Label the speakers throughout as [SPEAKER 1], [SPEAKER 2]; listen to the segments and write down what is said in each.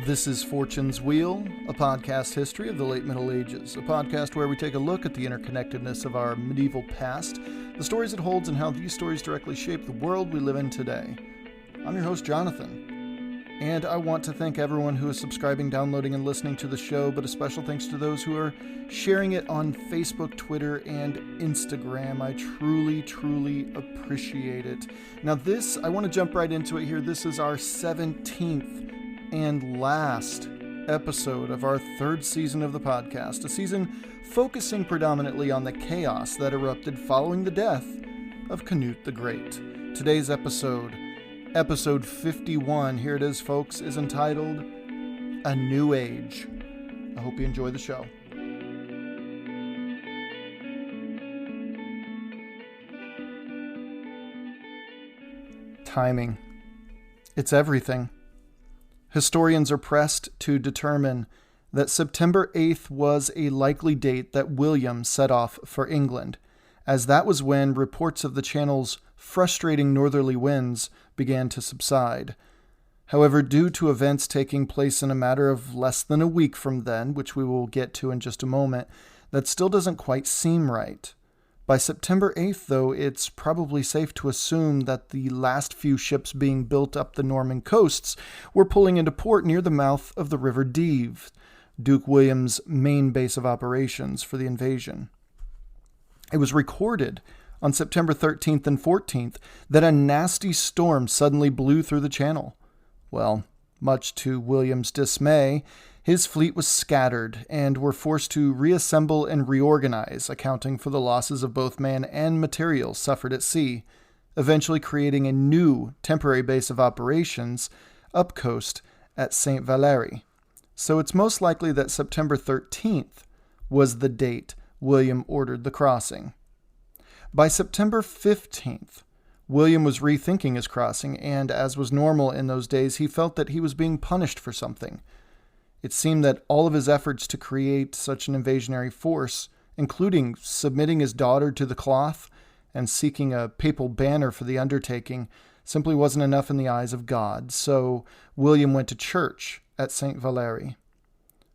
[SPEAKER 1] This is Fortune's Wheel, a podcast history of the late Middle Ages, a podcast where we take a look at the interconnectedness of our medieval past, the stories it holds, and how these stories directly shape the world we live in today. I'm your host, Jonathan, and I want to thank everyone who is subscribing, downloading, and listening to the show, but a special thanks to those who are sharing it on Facebook, Twitter, and Instagram. I truly appreciate it. Now I want to jump right into it here. This is our 17th and last episode of our third season of the podcast, a season focusing predominantly on the chaos that erupted following the death of Canute the Great. Today's episode 51, here it is, folks, is entitled A New Age. I hope you enjoy the show. Timing. It's everything. Historians are pressed to determine that September 8th was a likely date that William set off for England, as that was when reports of the Channel's frustrating northerly winds began to subside. However, due to events taking place in a matter of less than a week from then, which we will get to in just a moment, that still doesn't quite seem right. By September 8th, though, it's probably safe to assume that the last few ships being built up the Norman coasts were pulling into port near the mouth of the River Dives, Duke William's main base of operations for the invasion. It was recorded on September 13th and 14th that a nasty storm suddenly blew through the Channel. Well, much to William's dismay, his fleet was scattered and were forced to reassemble and reorganize, accounting for the losses of both man and material suffered at sea, eventually creating a new temporary base of operations up coast at St. Valery. So it's most likely that September 13th was the date William ordered the crossing. By September 15th, William was rethinking his crossing, and as was normal in those days, he felt that he was being punished for something. It seemed that all of his efforts to create such an invasionary force, including submitting his daughter to the cloth and seeking a papal banner for the undertaking, simply wasn't enough in the eyes of God. So William went to church at St. Valery.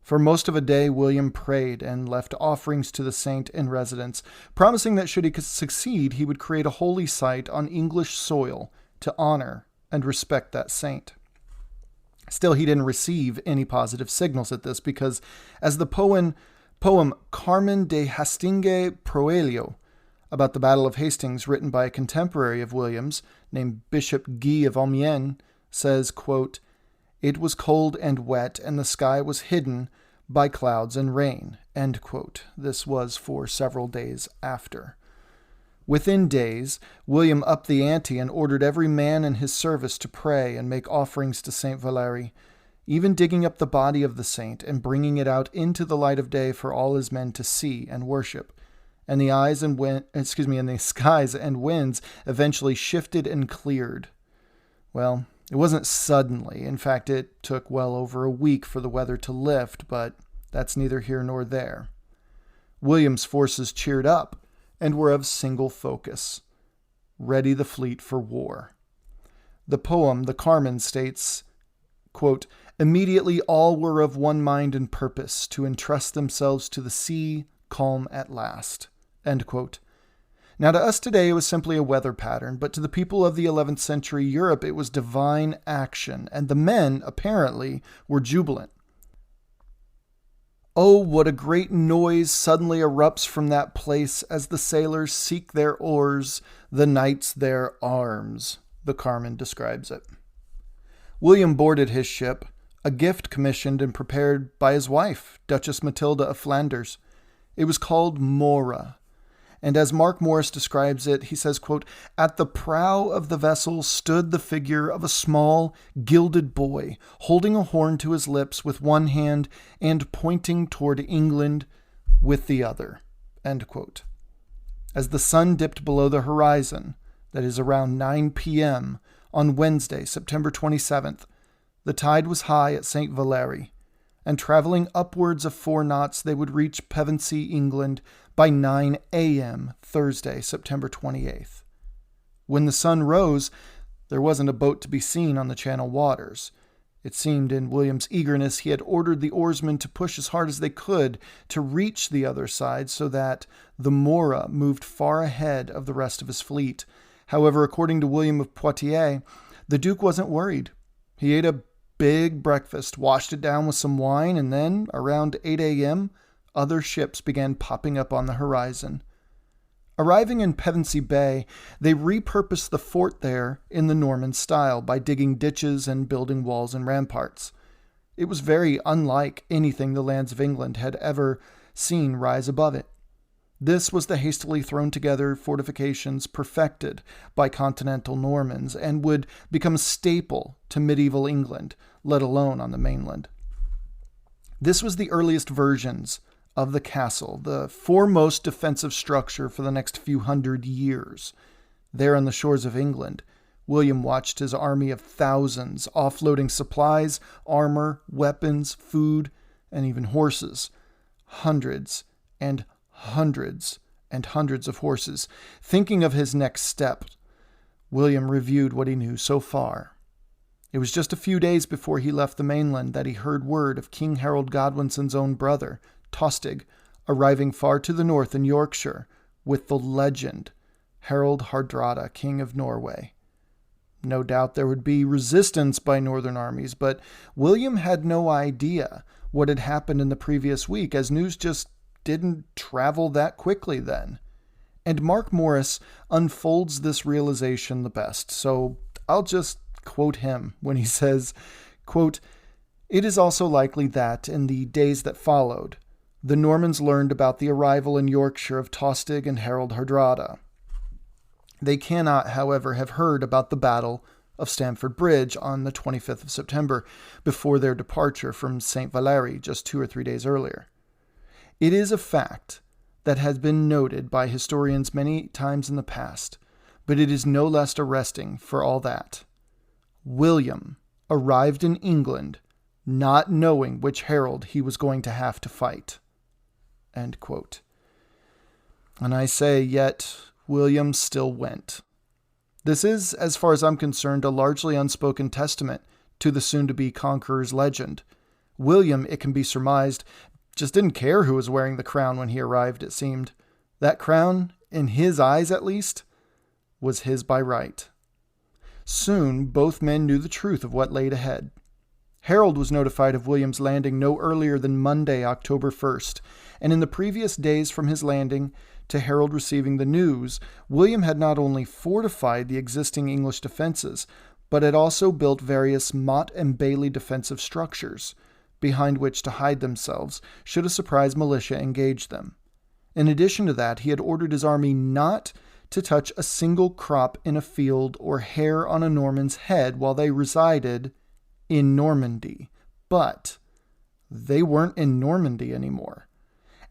[SPEAKER 1] For most of a day, William prayed and left offerings to the saint in residence, promising that should he succeed, he would create a holy site on English soil to honor and respect that saint. Still, he didn't receive any positive signals at this because, as the poem Carmen de Hastinge Proelio about the Battle of Hastings, written by a contemporary of William's named Bishop Guy of Amiens, says, quote, "It was cold and wet, and the sky was hidden by clouds and rain," end quote. This was for several days after. Within days, William upped the ante and ordered every man in his service to pray and make offerings to St. Valery, even digging up the body of the saint and bringing it out into the light of day for all his men to see and worship. And the skies and winds eventually shifted and cleared. Well, it wasn't suddenly. In fact, it took well over a week for the weather to lift, but that's neither here nor there. William's forces cheered up and were of single focus: ready the fleet for war. The poem, the Carmen, states, quote, "Immediately all were of one mind and purpose to entrust themselves to the sea, calm at last," end quote. Now, to us today, it was simply a weather pattern, but to the people of the 11th century Europe, it was divine action, and the men, apparently, were jubilant. "Oh, what a great noise suddenly erupts from that place as the sailors seek their oars, the knights their arms," the Carmen describes it. William boarded his ship, a gift commissioned and prepared by his wife, Duchess Matilda of Flanders. It was called Mora. And as Mark Morris describes it, he says, quote, "At the prow of the vessel stood the figure of a small, gilded boy, holding a horn to his lips with one hand and pointing toward England with the other," end quote. As the sun dipped below the horizon, that is around 9 p.m. on Wednesday, September 27th, the tide was high at St. Valery, and traveling upwards of 4 knots, they would reach Pevensey, England, by 9 a.m. Thursday, September 28th. When the sun rose, there wasn't a boat to be seen on the Channel waters. It seemed in William's eagerness he had ordered the oarsmen to push as hard as they could to reach the other side so that the Mora moved far ahead of the rest of his fleet. However, according to William of Poitiers, the Duke wasn't worried. He ate a big breakfast, washed it down with some wine, and then, around 8 a.m., other ships began popping up on the horizon. Arriving in Pevensey Bay, they repurposed the fort there in the Norman style by digging ditches and building walls and ramparts. It was very unlike anything the lands of England had ever seen rise above it. This was the hastily thrown together fortifications perfected by continental Normans and would become a staple to medieval England, let alone on the mainland. This was the earliest versions of the castle, the foremost defensive structure for the next few hundred years. There on the shores of England, William watched his army of thousands offloading supplies, armor, weapons, food, and even horses. Hundreds and hundreds and hundreds of horses. Thinking of his next step, William reviewed what he knew so far. It was just a few days before he left the mainland that he heard word of King Harold Godwinson's own brother, Tostig, arriving far to the north in Yorkshire with the legend Harold Hardrada, King of Norway. No doubt there would be resistance by northern armies, but William had no idea what had happened in the previous week, as news just didn't travel that quickly then. And Mark Morris unfolds this realization the best, so I'll just quote him when he says, quote, "It is also likely that, in the days that followed, the Normans learned about the arrival in Yorkshire of Tostig and Harold Hardrada. They cannot, however, have heard about the Battle of Stamford Bridge on the 25th of September, before their departure from St. Valery just 2 or 3 days earlier. It is a fact that has been noted by historians many times in the past, but it is no less arresting for all that. William arrived in England not knowing which Harold he was going to have to fight." End quote. And I say, yet William still went. This is, as far as I'm concerned, a largely unspoken testament to the soon-to-be conqueror's legend. William, it can be surmised, just didn't care who was wearing the crown when he arrived, it seemed. That crown, in his eyes at least, was his by right. Soon, both men knew the truth of what laid ahead. Harold was notified of William's landing no earlier than Monday, October 1st, and in the previous days from his landing to Harold receiving the news, William had not only fortified the existing English defenses, but had also built various Motte and Bailey defensive structures, behind which to hide themselves should a surprise militia engage them. In addition to that, he had ordered his army not to touch a single crop in a field or hair on a Norman's head while they resided in Normandy. But they weren't in Normandy anymore,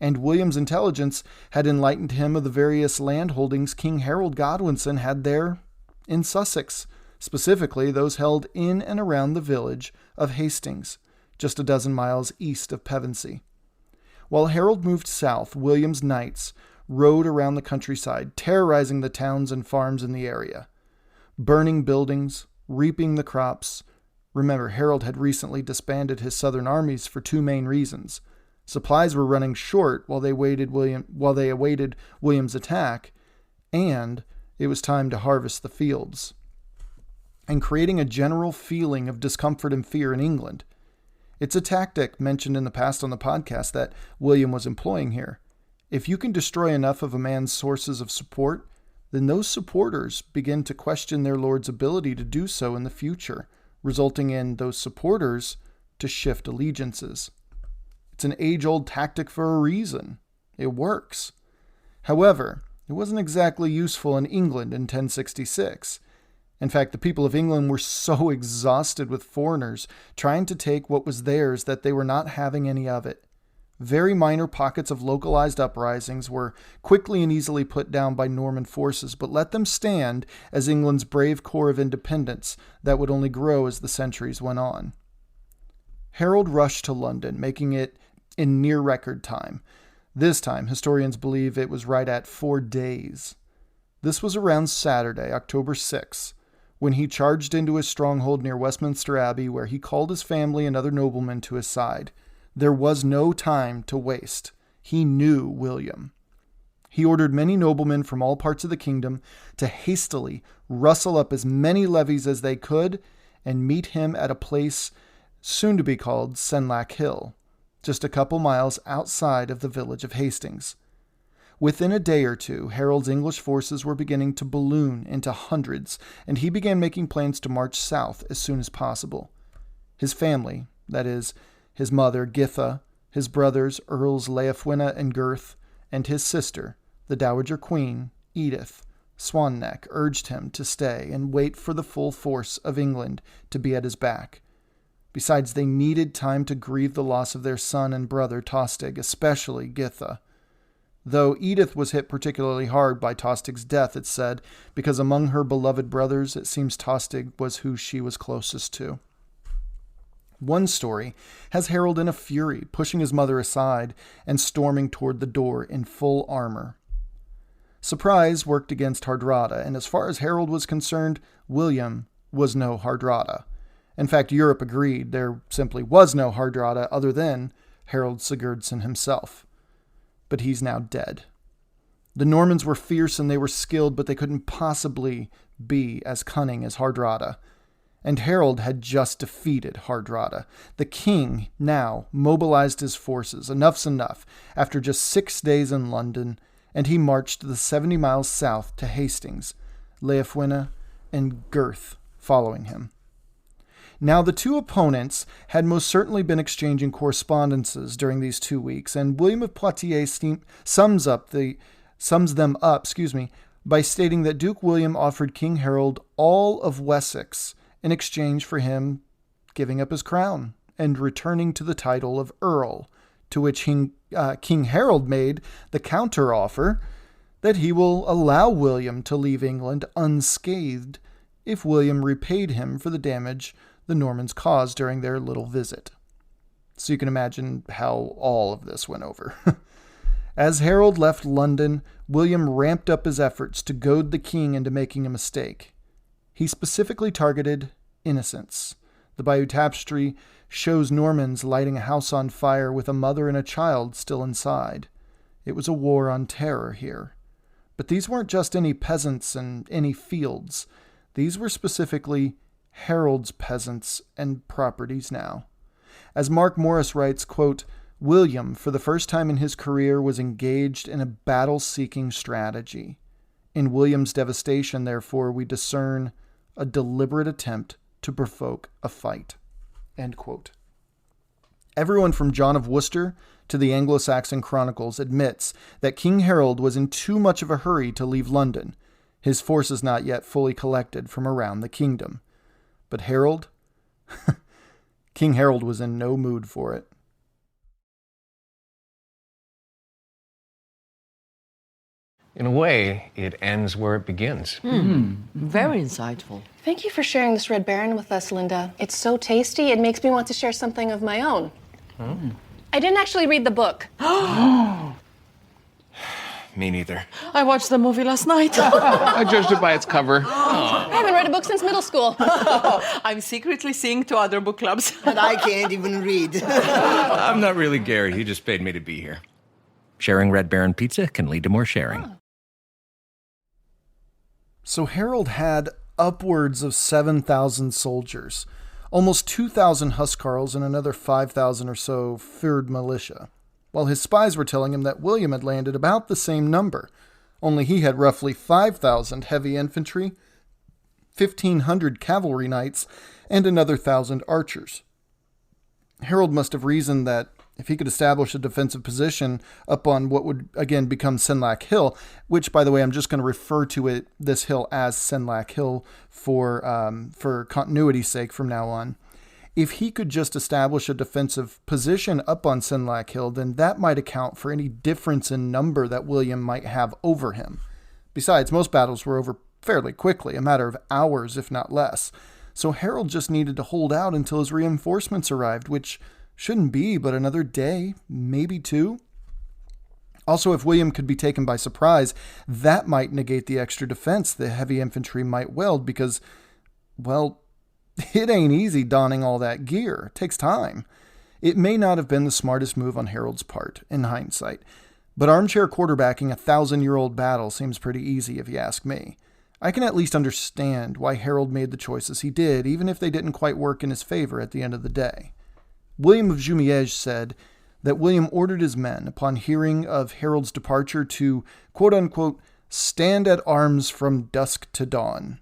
[SPEAKER 1] and William's intelligence had enlightened him of the various landholdings King Harold Godwinson had there in Sussex, specifically those held in and around the village of Hastings, just a dozen miles east of Pevensey. While Harold moved south, William's knights rode around the countryside, terrorizing the towns and farms in the area, burning buildings, reaping the crops. Remember, Harold had recently disbanded his southern armies for 2 main reasons. Supplies were running short while they awaited William's attack, and it was time to harvest the fields, and creating a general feeling of discomfort and fear in England. It's a tactic mentioned in the past on the podcast that William was employing here. If you can destroy enough of a man's sources of support, then those supporters begin to question their lord's ability to do so in the future, resulting in those supporters to shift allegiances. It's an age-old tactic for a reason. It works. However, it wasn't exactly useful in England in 1066. In fact, the people of England were so exhausted with foreigners trying to take what was theirs that they were not having any of it. Very minor pockets of localized uprisings were quickly and easily put down by Norman forces, but let them stand as England's brave core of independence that would only grow as the centuries went on. Harold rushed to London, making it in near record time. This time, historians believe it was right at 4 days. This was around Saturday, October 6th, when he charged into his stronghold near Westminster Abbey, where he called his family and other noblemen to his side. There was no time to waste. He knew William. He ordered many noblemen from all parts of the kingdom to hastily rustle up as many levies as they could and meet him at a place soon to be called Senlac Hill, just a couple miles outside of the village of Hastings. Within a day or two, Harold's English forces were beginning to balloon into hundreds, and he began making plans to march south as soon as possible. His family, that is, his mother, Githa, his brothers, Earls Leofwine and Gurth, and his sister, the Dowager Queen, Edith, Swanneck, urged him to stay and wait for the full force of England to be at his back. Besides, they needed time to grieve the loss of their son and brother, Tostig, especially Githa. Though Edith was hit particularly hard by Tostig's death, it's said, because among her beloved brothers, it seems Tostig was who she was closest to. One story has Harold in a fury, pushing his mother aside and storming toward the door in full armor. Surprise worked against Hardrada, and as far as Harold was concerned, William was no Hardrada. In fact, Europe agreed there simply was no Hardrada other than Harold Sigurdsson himself. But he's now dead. The Normans were fierce and they were skilled, but they couldn't possibly be as cunning as Hardrada. And Harold had just defeated Hardrada. The king now mobilized his forces. Enough's enough. After just 6 days in London, and he marched the 70 miles south to Hastings, Leofwine and Gurth following him. Now, the two opponents had most certainly been exchanging correspondences during these 2 weeks, and William of Poitiers sums them up by stating that Duke William offered King Harold all of Wessex in exchange for him giving up his crown and returning to the title of Earl, to which King Harold made the counter-offer that he will allow William to leave England unscathed if William repaid him for the damage the Normans caused during their little visit. So you can imagine how all of this went over. As Harold left London, William ramped up his efforts to goad the king into making a mistake. He specifically targeted innocents. The Bayeux Tapestry shows Normans lighting a house on fire with a mother and a child still inside. It was a war on terror here. But these weren't just any peasants and any fields. These were specifically Harold's peasants and properties now. As Mark Morris writes, quote, William, for the first time in his career, was engaged in a battle-seeking strategy. In William's devastation, therefore, we discern a deliberate attempt to provoke a fight. End quote. Everyone from John of Worcester to the Anglo-Saxon Chronicles admits that King Harold was in too much of a hurry to leave London, his forces not yet fully collected from around the kingdom. But Harold? King Harold was in no mood for it.
[SPEAKER 2] In a way, it ends where it begins.
[SPEAKER 3] Very insightful.
[SPEAKER 4] Thank you for sharing this Red Baron with us, Linda. It's so tasty, it makes me want to share something of my own. I didn't actually read the book.
[SPEAKER 2] Me neither.
[SPEAKER 3] I watched the movie last night.
[SPEAKER 2] I judged it by its cover.
[SPEAKER 4] I haven't read a book since middle school.
[SPEAKER 3] I'm secretly seeing 2 other book clubs.
[SPEAKER 5] And I can't even read.
[SPEAKER 2] I'm not really Gary. He just paid me to be here. Sharing Red Baron pizza can lead to more sharing.
[SPEAKER 1] So Harold had upwards of 7,000 soldiers, almost 2,000 huscarls, and another 5,000 or so Fyrd militia, while his spies were telling him that William had landed about the same number, only he had roughly 5,000 heavy infantry, 1,500 cavalry knights, and another 1,000 archers. Harold must have reasoned that if he could establish a defensive position up on what would again become Senlac Hill, which, by the way, I'm just going to refer to this hill as Senlac Hill for continuity's sake from now on. If he could just establish a defensive position up on Senlac Hill, then that might account for any difference in number that William might have over him. Besides, most battles were over fairly quickly, a matter of hours, if not less. So Harold just needed to hold out until his reinforcements arrived, which shouldn't be but another day, maybe 2. Also, if William could be taken by surprise, that might negate the extra defense the heavy infantry might wield, because Well, it ain't easy donning all that gear. It takes time. It may not have been the smartest move on Harold's part, in hindsight, but armchair quarterbacking a 1,000-year-old battle seems pretty easy if you ask me. I can at least understand why Harold made the choices he did, even if they didn't quite work in his favor at the end of the day. William of Jumièges said that William ordered his men, upon hearing of Harold's departure, to, quote-unquote, stand at arms from dusk to dawn.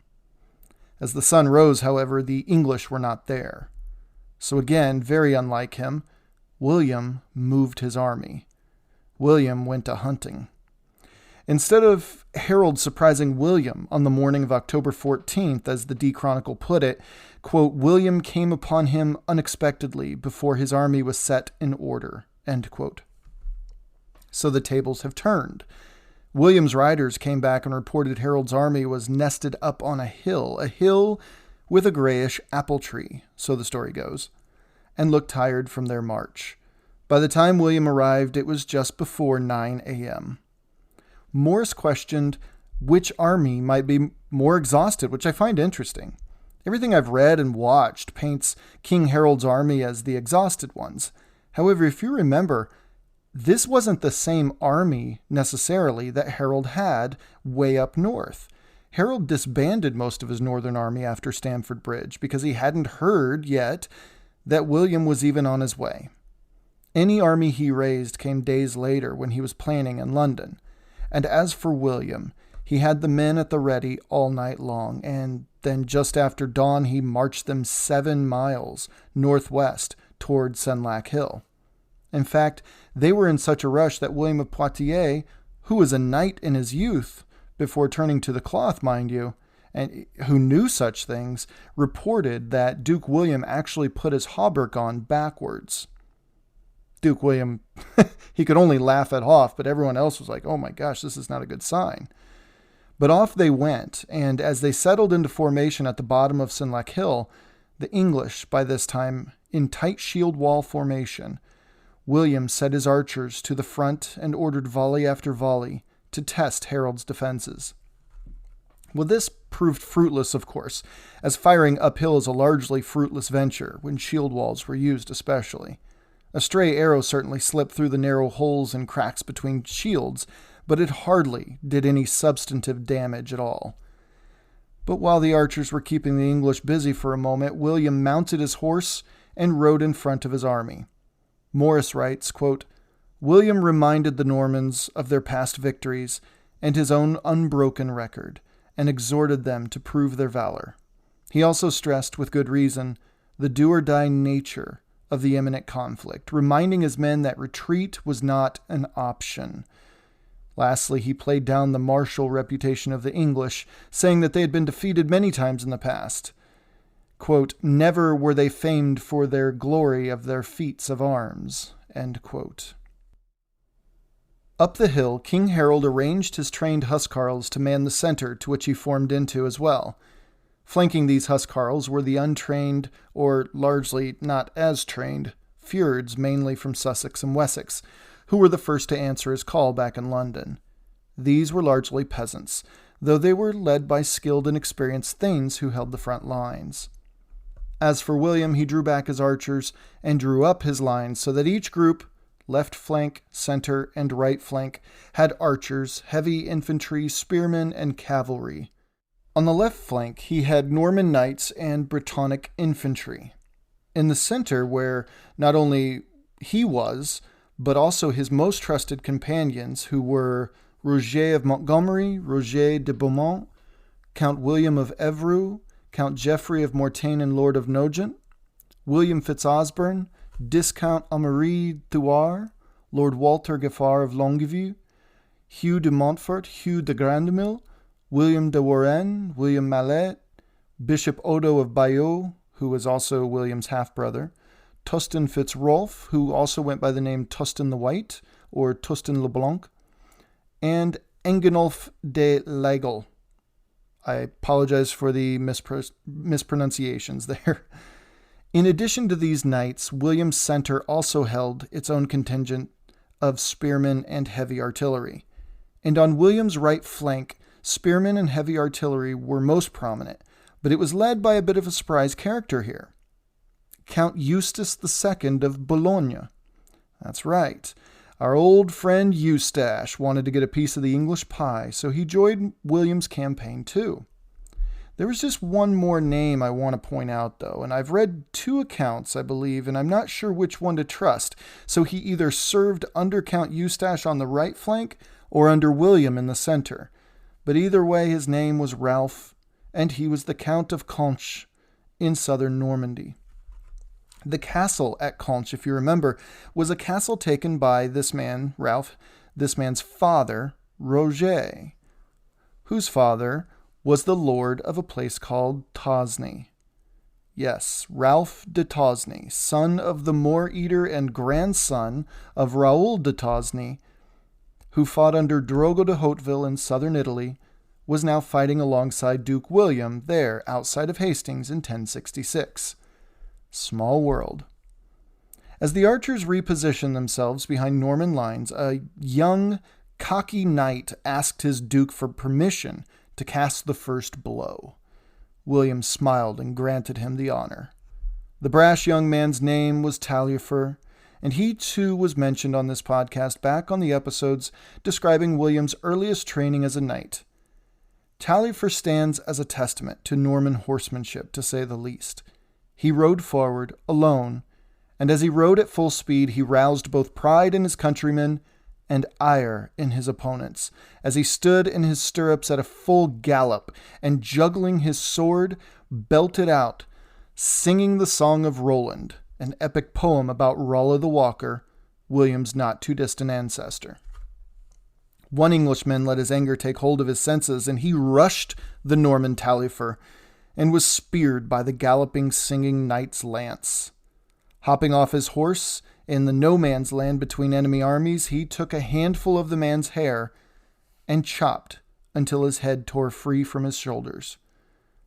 [SPEAKER 1] As the sun rose, however, the English were not there. So again, very unlike him, William moved his army. William went a hunting. Instead of Harold surprising William on the morning of October 14th, as the D Chronicle put it, quote, William came upon him unexpectedly before his army was set in order, end quote. So the tables have turned. William's riders came back and reported Harold's army was nested up on a hill with a grayish apple tree, so the story goes, and looked tired from their march. By the time William arrived, it was just before 9 a.m. Morris questioned which army might be more exhausted, which I find interesting. Everything I've read and watched paints King Harold's army as the exhausted ones. However, if you remember, this wasn't the same army necessarily that Harold had way up north. Harold disbanded most of his northern army after Stamford Bridge because he hadn't heard yet that William was even on his way. Any army he raised came days later when he was planning in London. And as for William, he had the men at the ready all night long, and then just after dawn he marched them 7 miles northwest toward Senlac Hill. In fact, they were in such a rush that William of Poitiers, who was a knight in his youth, before turning to the cloth, mind you, and who knew such things, reported that Duke William actually put his hauberk on backwards. Duke William, he could only laugh it off, but everyone else was like, oh my gosh, this is not a good sign. But off they went, and as they settled into formation at the bottom of Senlac Hill, the English, by this time in tight shield wall formation, William set his archers to the front and ordered volley after volley to test Harold's defenses. Well, this proved fruitless, of course, as firing uphill is a largely fruitless venture, when shield walls were used especially. A stray arrow certainly slipped through the narrow holes and cracks between shields, but it hardly did any substantive damage at all. But while the archers were keeping the English busy for a moment, William mounted his horse and rode in front of his army. Morris writes, quote, William reminded the Normans of their past victories and his own unbroken record, and exhorted them to prove their valor. He also stressed, with good reason, the do-or-die nature of the imminent conflict, reminding his men that retreat was not an option. Lastly, he played down the martial reputation of the English, saying that they had been defeated many times in the past. Quote, never were they famed for their glory of their feats of arms, end quote. Up the hill, King Harold arranged his trained huscarls to man the center, to which he formed into as well. Flanking these huscarls were the untrained, or largely not as trained, Feuards, mainly from Sussex and Wessex, who were the first to answer his call back in London. These were largely peasants, though they were led by skilled and experienced thanes who held the front lines. As for William, he drew back his archers and drew up his lines so that each group, left flank, center, and right flank, had archers, heavy infantry, spearmen, and cavalry. On the left flank, he had Norman knights and Brittonic infantry. In the center, where not only he was, but also his most trusted companions, who were Roger of Montgomery, Roger de Beaumont, Count William of Evreux, Count Geoffrey of Mortain and Lord of Nogent, William Fitzosborne, Viscount Amaury Thouars, Lord Walter Giffard of Longueville, Hugh de Montfort, Hugh de Grandemille, William de Warenne, William Mallet, Bishop Odo of Bayeux, who was also William's half-brother, Tustin Fitzrolf, who also went by the name Tustin the White, or Tustin le Blanc, and Engenulf de Lagel. I apologize for the mispronunciations there. In addition to these knights, William's center also held its own contingent of spearmen and heavy artillery. And on William's right flank, spearmen and heavy artillery were most prominent, but it was led by a bit of a surprise character here. Count Eustace II of Boulogne. That's right. Our old friend Eustache wanted to get a piece of the English pie, so he joined William's campaign too. There was just one more name I want to point out, though, and I've read 2 accounts, I believe, and I'm not sure which one to trust. So he either served under Count Eustache on the right flank or under William in the center. But either way, his name was Ralph, and he was the Count of Conches in southern Normandy. The castle at Conches, if you remember, was a castle taken by this man, Ralph, this man's father, Roger, whose father was the lord of a place called Tosney. Yes, Ralph de Tosney, son of the Moor Eater and grandson of Raoul de Tosney, who fought under Drogo de Hauteville in southern Italy, was now fighting alongside Duke William there outside of Hastings in 1066. Small world. As the archers repositioned themselves behind Norman lines, a young, cocky knight asked his duke for permission to cast the first blow. William smiled and granted him the honor. The brash young man's name was Taillefer, and he too was mentioned on this podcast back on the episodes describing William's earliest training as a knight. Taillefer stands as a testament to Norman horsemanship, to say the least. He rode forward, alone, and as he rode at full speed, he roused both pride in his countrymen and ire in his opponents, as he stood in his stirrups at a full gallop, and juggling his sword, belted out, singing the Song of Roland, an epic poem about Rolla the Walker, William's not-too-distant ancestor. One Englishman let his anger take hold of his senses, and he rushed the Norman Taillefer, and was speared by the galloping, singing knight's lance. Hopping off his horse, in the no-man's land between enemy armies, he took a handful of the man's hair and chopped until his head tore free from his shoulders.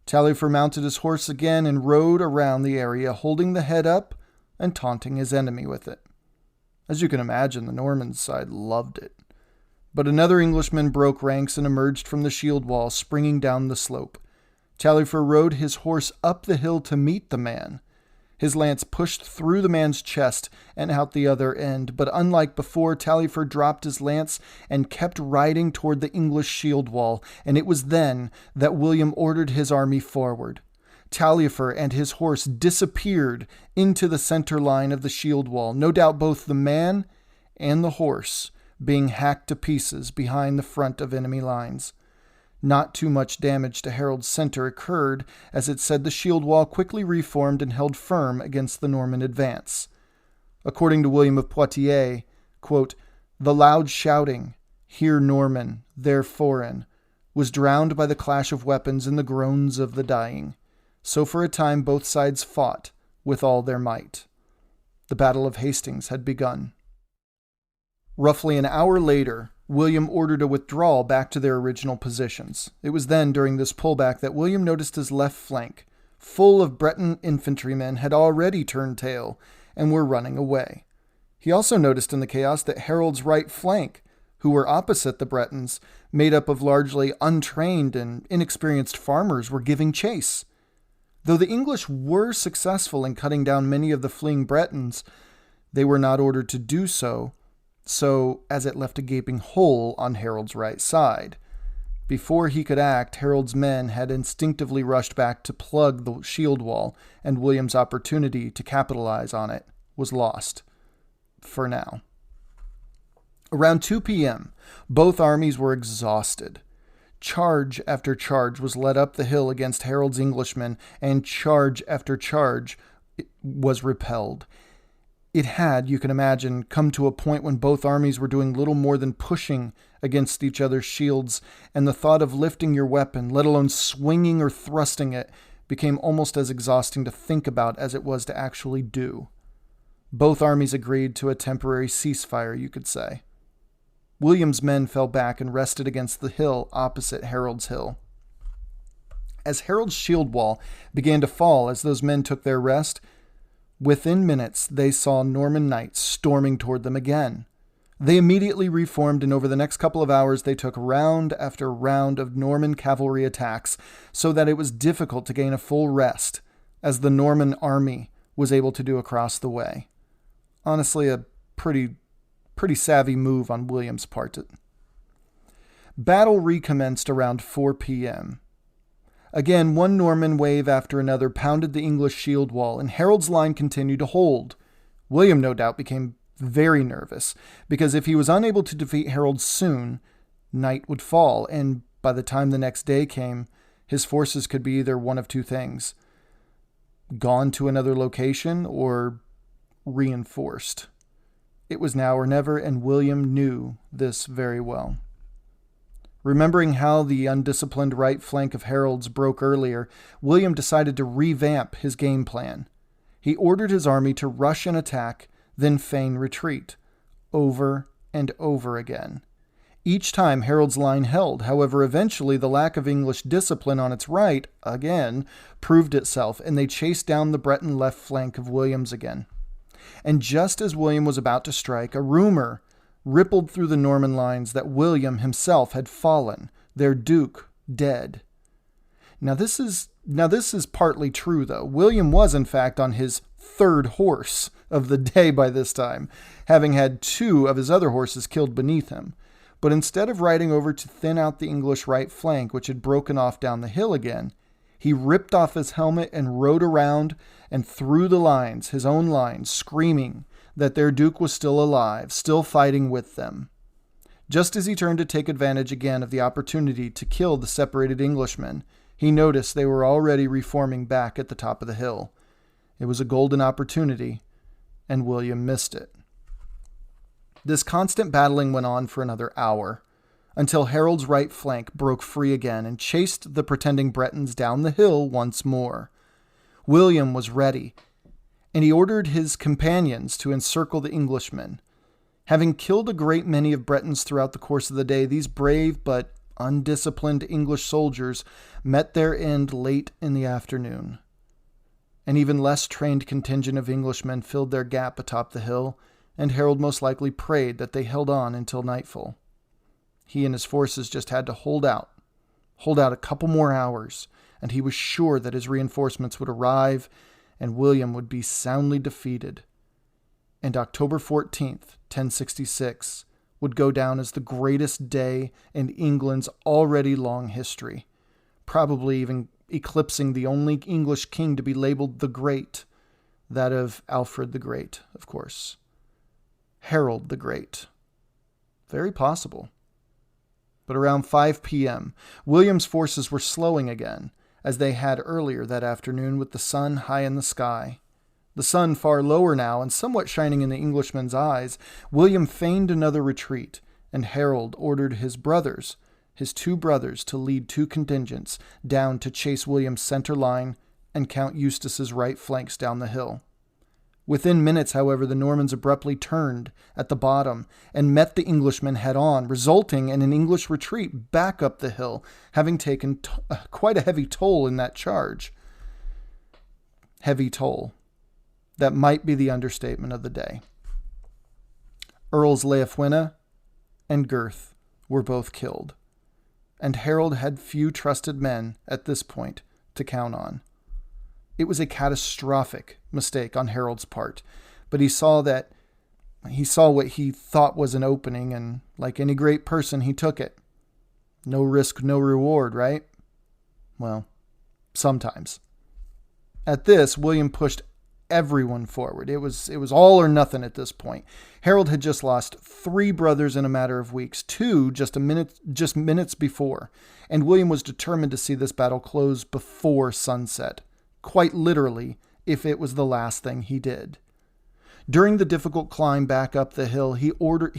[SPEAKER 1] Taillefer mounted his horse again and rode around the area, holding the head up and taunting his enemy with it. As you can imagine, the Norman side loved it. But another Englishman broke ranks and emerged from the shield wall, springing down the slope. Taillefer rode his horse up the hill to meet the man. His lance pushed through the man's chest and out the other end, but unlike before, Taillefer dropped his lance and kept riding toward the English shield wall, and it was then that William ordered his army forward. Taillefer and his horse disappeared into the center line of the shield wall, no doubt both the man and the horse being hacked to pieces behind the front of enemy lines. Not too much damage to Harold's center occurred, as it said the shield wall quickly reformed and held firm against the Norman advance. According to William of Poitiers, quote, "The loud shouting, 'Here Norman, there foreign,' was drowned by the clash of weapons and the groans of the dying. So for a time both sides fought with all their might." The Battle of Hastings had begun. Roughly an hour later, William ordered a withdrawal back to their original positions. It was then, during this pullback, that William noticed his left flank, full of Breton infantrymen, had already turned tail and were running away. He also noticed in the chaos that Harold's right flank, who were opposite the Bretons, made up of largely untrained and inexperienced farmers, were giving chase. Though the English were successful in cutting down many of the fleeing Bretons, they were not ordered to do so, as it left a gaping hole on Harold's right side. Before he could act, Harold's men had instinctively rushed back to plug the shield wall, and William's opportunity to capitalize on it was lost. For now. Around 2 p.m., both armies were exhausted. Charge after charge was led up the hill against Harold's Englishmen, and charge after charge was repelled. It had, you can imagine, come to a point when both armies were doing little more than pushing against each other's shields, and the thought of lifting your weapon, let alone swinging or thrusting it, became almost as exhausting to think about as it was to actually do. Both armies agreed to a temporary ceasefire, you could say. William's men fell back and rested against the hill opposite Harold's hill. As Harold's shield wall began to fall as those men took their rest, within minutes, they saw Norman knights storming toward them again. They immediately reformed, and over the next couple of hours they took round after round of Norman cavalry attacks, so that it was difficult to gain a full rest, as the Norman army was able to do across the way. Honestly, a pretty savvy move on William's part. Battle recommenced around 4 p.m. Again, one Norman wave after another pounded the English shield wall, and Harold's line continued to hold. William, no doubt, became very nervous, because if he was unable to defeat Harold soon, night would fall, and by the time the next day came, his forces could be either one of two things: gone to another location or reinforced. It was now or never, and William knew this very well. Remembering how the undisciplined right flank of Harold's broke earlier, William decided to revamp his game plan. He ordered his army to rush and attack, then feign retreat, over and over again. Each time Harold's line held. However, eventually the lack of English discipline on its right, again, proved itself, and they chased down the Breton left flank of William's again. And just as William was about to strike, a rumor rippled through the Norman lines that William himself had fallen, their duke dead. Now this is partly true, though. William was, in fact, on his third horse of the day by this time, having had 2 of his other horses killed beneath him. But instead of riding over to thin out the English right flank, which had broken off down the hill again, he ripped off his helmet and rode around and through the lines, his own lines, screaming that their duke was still alive, still fighting with them. Just as he turned to take advantage again of the opportunity to kill the separated Englishmen, he noticed they were already reforming back at the top of the hill. It was a golden opportunity, and William missed it. This constant battling went on for another hour, until Harold's right flank broke free again and chased the pretending Bretons down the hill once more. William was ready, and he ordered his companions to encircle the Englishmen. Having killed a great many of Bretons throughout the course of the day, these brave but undisciplined English soldiers met their end late in the afternoon. An even less trained contingent of Englishmen filled their gap atop the hill, and Harold most likely prayed that they held on until nightfall. He and his forces just had to hold out a couple more hours, and he was sure that his reinforcements would arrive and William would be soundly defeated. And October 14th, 1066, would go down as the greatest day in England's already long history, probably even eclipsing the only English king to be labeled the Great, that of Alfred the Great, of course. Harold the Great. Very possible. But around 5 p.m., William's forces were slowing again, as they had earlier that afternoon with the sun high in the sky. The sun far lower now and somewhat shining in the Englishman's eyes, William feigned another retreat, and Harold ordered his 2 brothers, to lead 2 contingents down to chase William's center line and Count Eustace's right flanks down the hill. Within minutes, however, the Normans abruptly turned at the bottom and met the Englishmen head-on, resulting in an English retreat back up the hill, having taken quite a heavy toll in that charge. Heavy toll. That might be the understatement of the day. Earls Leofwine and Gurth were both killed, and Harold had few trusted men at this point to count on. It was a catastrophic mistake on Harold's part, but he saw what he thought was an opening, and like any great person, he took it. No risk, no reward, right? Well, sometimes. At this, William pushed everyone forward. It was all or nothing at this point. Harold had just lost 3 brothers in a matter of weeks, 2 just minutes before, and William was determined to see this battle close before sunset. Quite literally, if it was the last thing he did. During the difficult climb back up the hill, he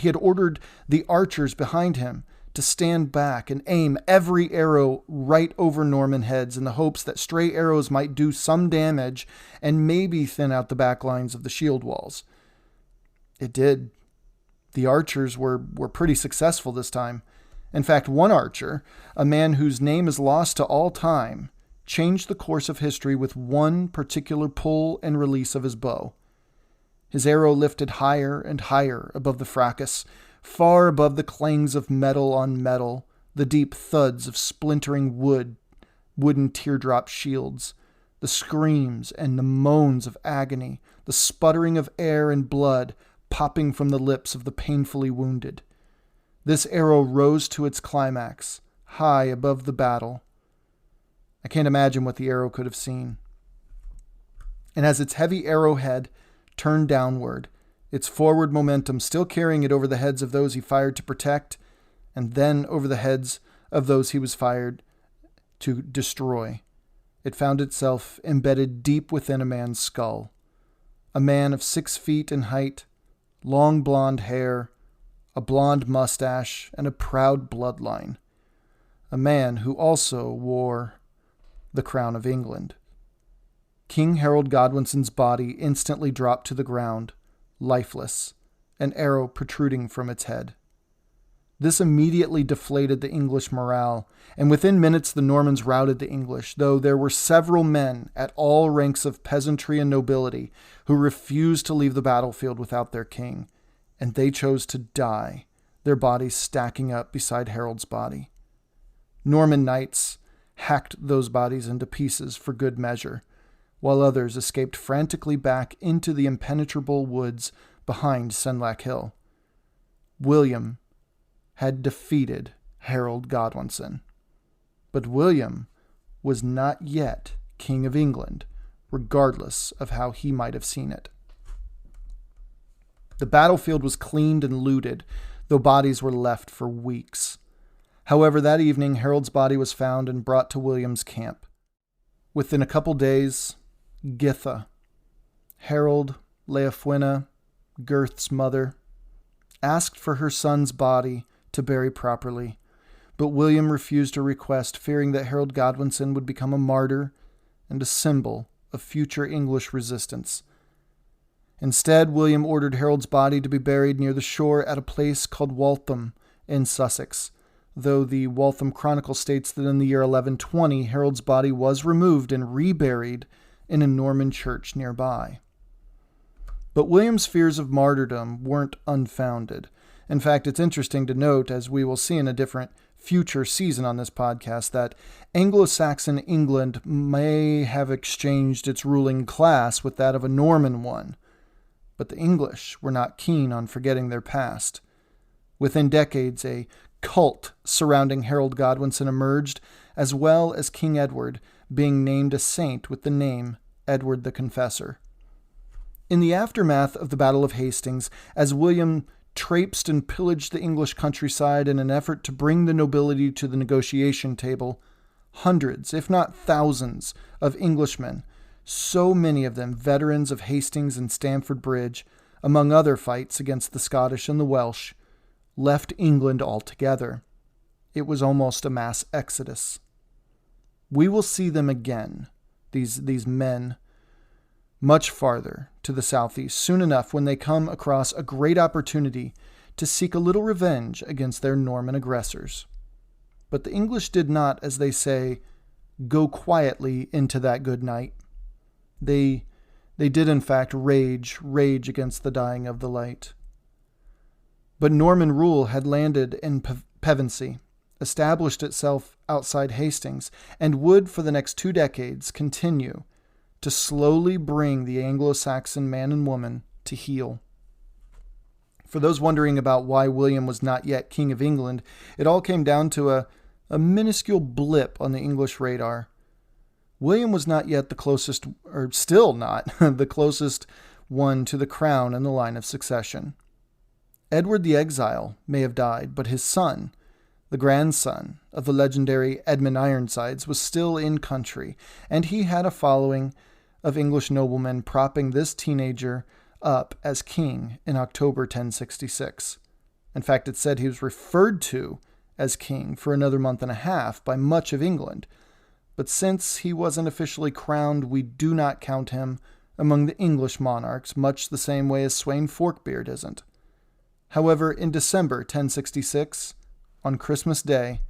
[SPEAKER 1] had ordered the archers behind him to stand back and aim every arrow right over Norman heads in the hopes that stray arrows might do some damage and maybe thin out the back lines of the shield walls. It did. The archers were pretty successful this time. In fact, one archer, a man whose name is lost to all time, changed the course of history with one particular pull and release of his bow. His arrow lifted higher and higher above the fracas, far above the clangs of metal on metal, the deep thuds of splintering wooden teardrop shields, the screams and the moans of agony, the sputtering of air and blood popping from the lips of the painfully wounded. This arrow rose to its climax, high above the battle. I can't imagine what the arrow could have seen. And as its heavy arrowhead turned downward, its forward momentum still carrying it over the heads of those he fired to protect, and then over the heads of those he was fired to destroy, it found itself embedded deep within a man's skull. A man of 6 feet in height, long blonde hair, a blonde mustache, and a proud bloodline. A man who also wore the crown of England. King Harold Godwinson's body instantly dropped to the ground, lifeless, an arrow protruding from its head. This immediately deflated the English morale, and within minutes the Normans routed the English, though there were several men at all ranks of peasantry and nobility who refused to leave the battlefield without their king, and they chose to die, their bodies stacking up beside Harold's body. Norman knights hacked those bodies into pieces for good measure, while others escaped frantically back into the impenetrable woods behind Senlac Hill. William had defeated Harold Godwinson. But William was not yet King of England, regardless of how he might have seen it. The battlefield was cleaned and looted, though bodies were left for weeks. However, that evening, Harold's body was found and brought to William's camp. Within a couple days, Githa, Harold, Leofwina, Gurth's mother, asked for her son's body to bury properly, but William refused her request, fearing that Harold Godwinson would become a martyr and a symbol of future English resistance. Instead, William ordered Harold's body to be buried near the shore at a place called Waltham in Sussex, though the Waltham Chronicle states that in the year 1120, Harold's body was removed and reburied in a Norman church nearby. But William's fears of martyrdom weren't unfounded. In fact, it's interesting to note, as we will see in a different future season on this podcast, that Anglo-Saxon England may have exchanged its ruling class with that of a Norman one, but the English were not keen on forgetting their past. Within decades, a cult surrounding Harold Godwinson emerged, as well as King Edward being named a saint with the name Edward the Confessor. In the aftermath of the Battle of Hastings, as William traipsed and pillaged the English countryside in an effort to bring the nobility to the negotiation table, hundreds, if not thousands, of Englishmen, so many of them veterans of Hastings and Stamford Bridge, among other fights against the Scottish and the Welsh, left England altogether. It was almost a mass exodus. We will see them again, these men, much farther to the southeast, soon enough when they come across a great opportunity to seek a little revenge against their Norman aggressors. But the English did not, as they say, go quietly into that good night. They did in fact rage against the dying of the light. But Norman rule had landed in Pevensey, established itself outside Hastings, and would for the next 2 decades continue to slowly bring the Anglo-Saxon man and woman to heel. For those wondering about why William was not yet King of England, it all came down to a minuscule blip on the English radar. William was not yet the closest, or still not, the closest one to the crown in the line of succession. Edward the Exile may have died, but his son, the grandson of the legendary Edmund Ironsides, was still in country, and he had a following of English noblemen propping this teenager up as king in October 1066. In fact, it's said he was referred to as king for another month and a half by much of England, but since he wasn't officially crowned, we do not count him among the English monarchs, much the same way as Sweyn Forkbeard isn't. However, in December 1066, on Christmas Day,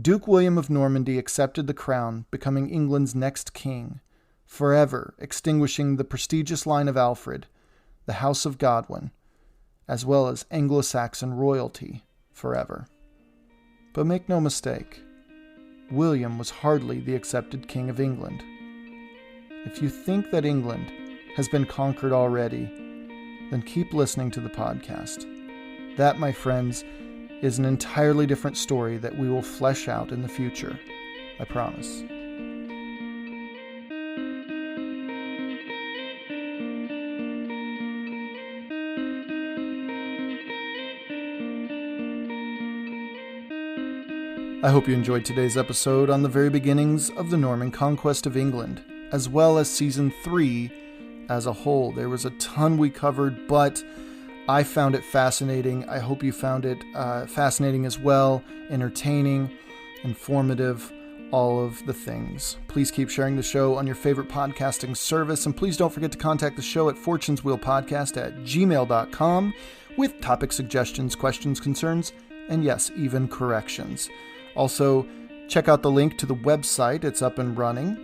[SPEAKER 1] Duke William of Normandy accepted the crown, becoming England's next king, forever extinguishing the prestigious line of Alfred, the House of Godwin, as well as Anglo-Saxon royalty forever. But make no mistake, William was hardly the accepted king of England. If you think that England has been conquered already, then keep listening to the podcast. That, my friends, is an entirely different story that we will flesh out in the future. I promise. I hope you enjoyed today's episode on the very beginnings of the Norman conquest of England, as well as Season 3 as a whole. There was a ton we covered, but I found it fascinating. I hope you found it fascinating as well, entertaining, informative, all of the things. Please keep sharing the show on your favorite podcasting service, and please don't forget to contact the show at fortuneswheelpodcast@gmail.com with topic suggestions, questions, concerns, and yes, even corrections. Also, check out the link to the website. It's up and running.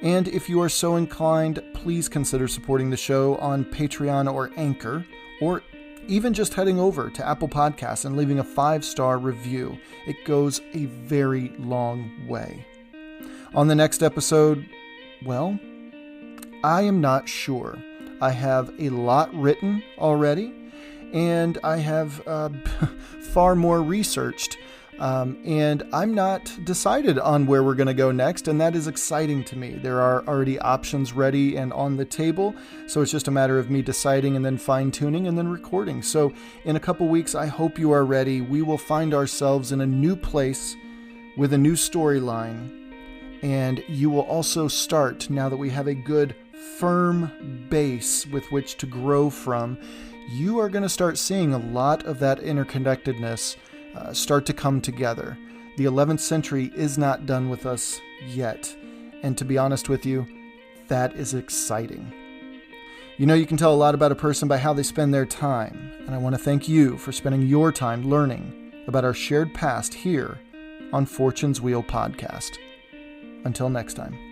[SPEAKER 1] And if you are so inclined, please consider supporting the show on Patreon or Anchor, or even just heading over to Apple Podcasts and leaving a 5-star review. It goes a very long way. On the next episode, well, I am not sure. I have a lot written already, and I have far more researched. And I'm not decided on where we're going to go next, and that is exciting to me. There are already options ready and on the table, so it's just a matter of me deciding and then fine-tuning and then recording. So in a couple weeks, I hope you are ready. We will find ourselves in a new place with a new storyline, and you will also start, now that we have a good, firm base with which to grow from, you are going to start seeing a lot of that interconnectedness start to come together. The 11th century is not done with us yet, and to be honest with you, that is exciting. You know, you can tell a lot about a person by how they spend their time, and I want to thank you for spending your time learning about our shared past here on Fortune's Wheel Podcast. Until next time.